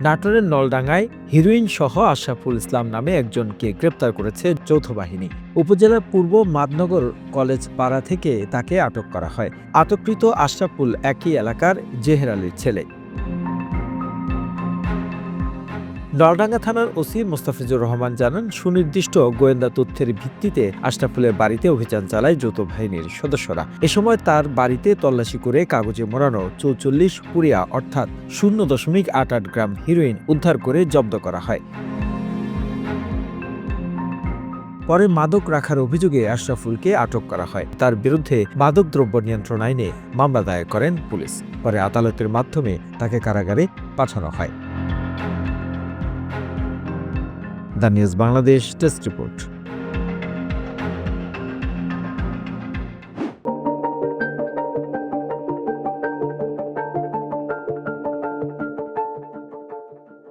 নাটোরের নলডাঙ্গায় হিরোইন সহ আশরাফুল ইসলাম নামে একজনকে গ্রেপ্তার করেছে যৌথ বাহিনী। উপজেলার পূর্ব মাদনগর কলেজ পাড়া থেকে তাকে আটক করা হয়। আটককৃত আশরাফুল একই এলাকার জেহের আলীর ছেলে। নলডাঙ্গা থানার ওসি মোস্তাফিজুর রহমান জানান, সুনির্দিষ্ট গোয়েন্দা তথ্যের ভিত্তিতে আশরাফুলের বাড়িতে অভিযান চালায় যৌথ বাহিনীর সদস্যরা। এ সময় তার বাড়িতে তল্লাশি করে কাগজে মোড়ানো ৪৪ পুরিয়া অর্থাৎ ০.৮৮ গ্রাম হিরোইন উদ্ধার করে জব্দ করা হয়। পরে মাদক রাখার অভিযোগে আশরাফুলকে আটক করা হয়। তার বিরুদ্ধে মাদকদ্রব্য নিয়ন্ত্রণ আইনে মামলা দায়ের করেন পুলিশ। পরে আদালতের মাধ্যমে তাকে কারাগারে পাঠানো হয়। The news Bangladesh desk report.